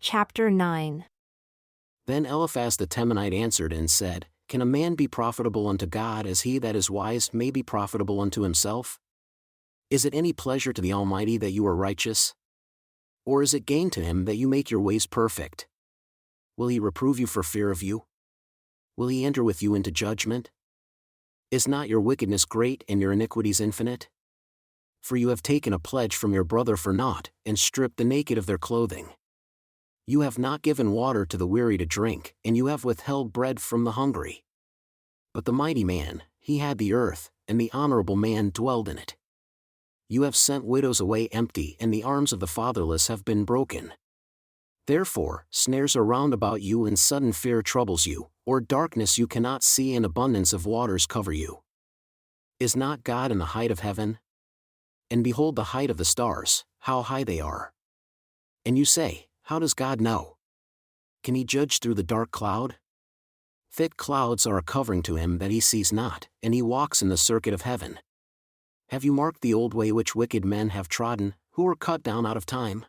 Chapter 9. Then Eliphaz the Temanite answered and said, Can a man be profitable unto God as he that is wise may be profitable unto himself? Is it any pleasure to the Almighty that you are righteous? Or is it gain to him that you make your ways perfect? Will he reprove you for fear of you? Will he enter with you into judgment? Is not your wickedness great and your iniquities infinite? For you have taken a pledge from your brother for naught, and stripped the naked of their clothing. You have not given water to the weary to drink, and you have withheld bread from the hungry. But the mighty man, he had the earth, and the honorable man dwelled in it. You have sent widows away empty, and the arms of the fatherless have been broken. Therefore, snares are round about you, and sudden fear troubles you, or darkness you cannot see, and abundance of waters cover you. Is not God in the height of heaven? And behold the height of the stars, how high they are. And you say, How does God know? Can he judge through the dark cloud? Thick clouds are a covering to him that he sees not, and he walks in the circuit of heaven. Have you marked the old way which wicked men have trodden, who were cut down out of time?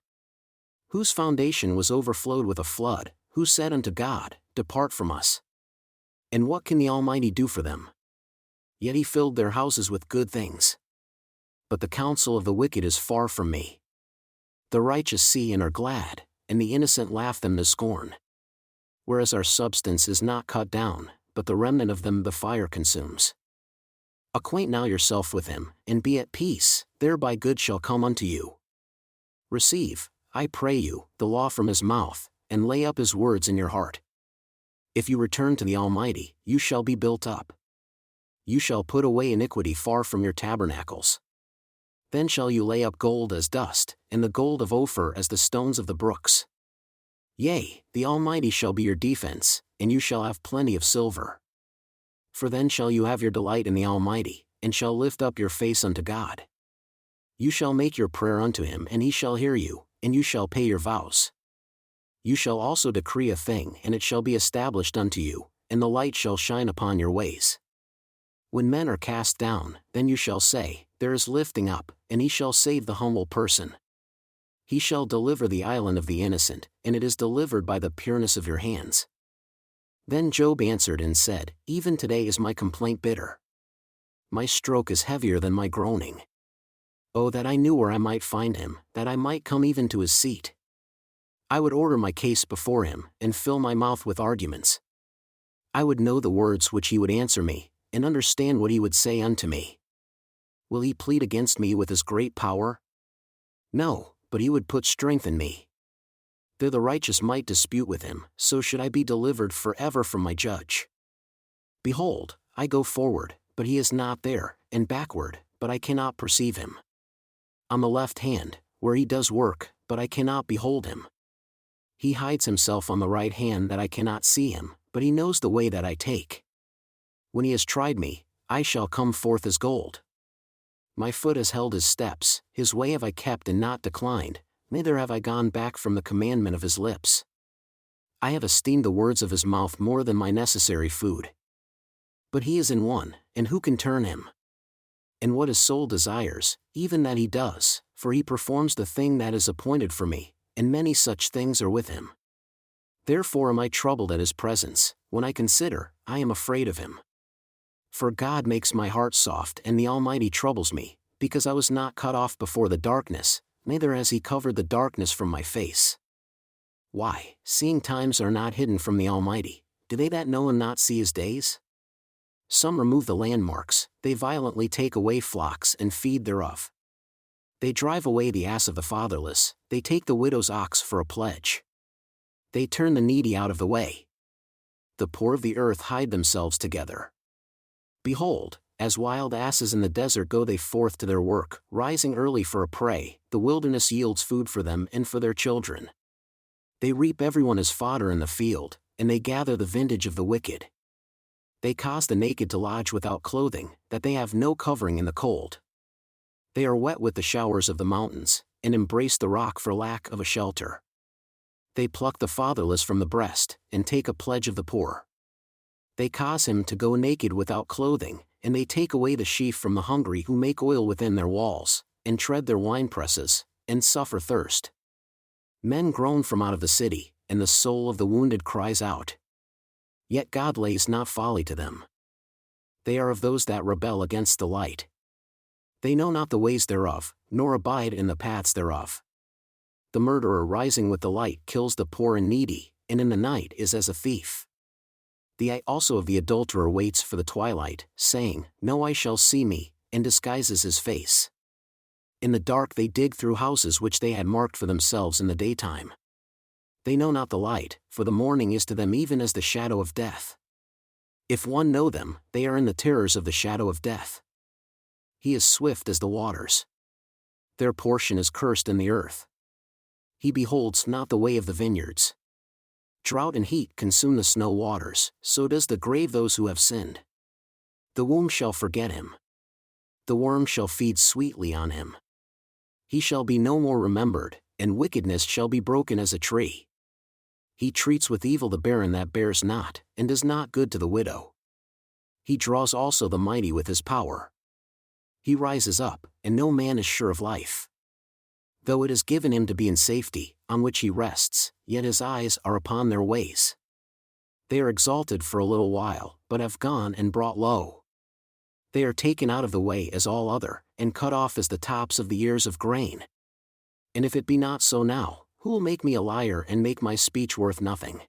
Whose foundation was overflowed with a flood, who said unto God, Depart from us. And what can the Almighty do for them? Yet he filled their houses with good things. But the counsel of the wicked is far from me. The righteous see and are glad, and the innocent laugh them to scorn. Whereas our substance is not cut down, but the remnant of them the fire consumes. Acquaint now yourself with him, and be at peace, thereby good shall come unto you. Receive, I pray you, the law from his mouth, and lay up his words in your heart. If you return to the Almighty, you shall be built up. You shall put away iniquity far from your tabernacles. Then shall you lay up gold as dust, and the gold of Ophir as the stones of the brooks. Yea, the Almighty shall be your defense, and you shall have plenty of silver. For then shall you have your delight in the Almighty, and shall lift up your face unto God. You shall make your prayer unto him, and he shall hear you, and you shall pay your vows. You shall also decree a thing, and it shall be established unto you, and the light shall shine upon your ways. When men are cast down, then you shall say, There is lifting up, and he shall save the humble person. He shall deliver the island of the innocent, and it is delivered by the pureness of your hands. Then Job answered and said, Even today is my complaint bitter. My stroke is heavier than my groaning. Oh, that I knew where I might find him, that I might come even to his seat. I would order my case before him, and fill my mouth with arguments. I would know the words which he would answer me, and understand what he would say unto me. Will he plead against me with his great power? No, but he would put strength in me. Though the righteous might dispute with him, so should I be delivered forever from my judge. Behold, I go forward, but he is not there, and backward, but I cannot perceive him. On the left hand, where he does work, but I cannot behold him. He hides himself on the right hand that I cannot see him, but he knows the way that I take. When he has tried me, I shall come forth as gold. My foot has held his steps, his way have I kept and not declined, neither have I gone back from the commandment of his lips. I have esteemed the words of his mouth more than my necessary food. But he is in one, and who can turn him? And what his soul desires, even that he does, for he performs the thing that is appointed for me, and many such things are with him. Therefore am I troubled at his presence, when I consider, I am afraid of him. For God makes my heart soft, and the Almighty troubles me, because I was not cut off before the darkness, neither has he covered the darkness from my face. Why, seeing times are not hidden from the Almighty, do they that know and not see his days? Some remove the landmarks, they violently take away flocks and feed thereof. They drive away the ass of the fatherless, they take the widow's ox for a pledge. They turn the needy out of the way. The poor of the earth hide themselves together. Behold, as wild asses in the desert go they forth to their work, rising early for a prey, the wilderness yields food for them and for their children. They reap everyone as fodder in the field, and they gather the vintage of the wicked. They cause the naked to lodge without clothing, that they have no covering in the cold. They are wet with the showers of the mountains, and embrace the rock for lack of a shelter. They pluck the fatherless from the breast, and take a pledge of the poor. They cause him to go naked without clothing, and they take away the sheaf from the hungry who make oil within their walls, and tread their winepresses, and suffer thirst. Men groan from out of the city, and the soul of the wounded cries out. Yet God lays not folly to them. They are of those that rebel against the light. They know not the ways thereof, nor abide in the paths thereof. The murderer rising with the light kills the poor and needy, and in the night is as a thief. The eye also of the adulterer waits for the twilight, saying, No eye shall see me, and disguises his face. In the dark they dig through houses which they had marked for themselves in the daytime. They know not the light, for the morning is to them even as the shadow of death. If one know them, they are in the terrors of the shadow of death. He is swift as the waters. Their portion is cursed in the earth. He beholds not the way of the vineyards. Drought and heat consume the snow waters, so does the grave those who have sinned. The womb shall forget him. The worm shall feed sweetly on him. He shall be no more remembered, and wickedness shall be broken as a tree. He treats with evil the barren that bears not, and does not good to the widow. He draws also the mighty with his power. He rises up, and no man is sure of life. Though it is given him to be in safety, on which he rests, yet his eyes are upon their ways. They are exalted for a little while, but have gone and brought low. They are taken out of the way as all other, and cut off as the tops of the ears of grain. And if it be not so now, who will make me a liar and make my speech worth nothing?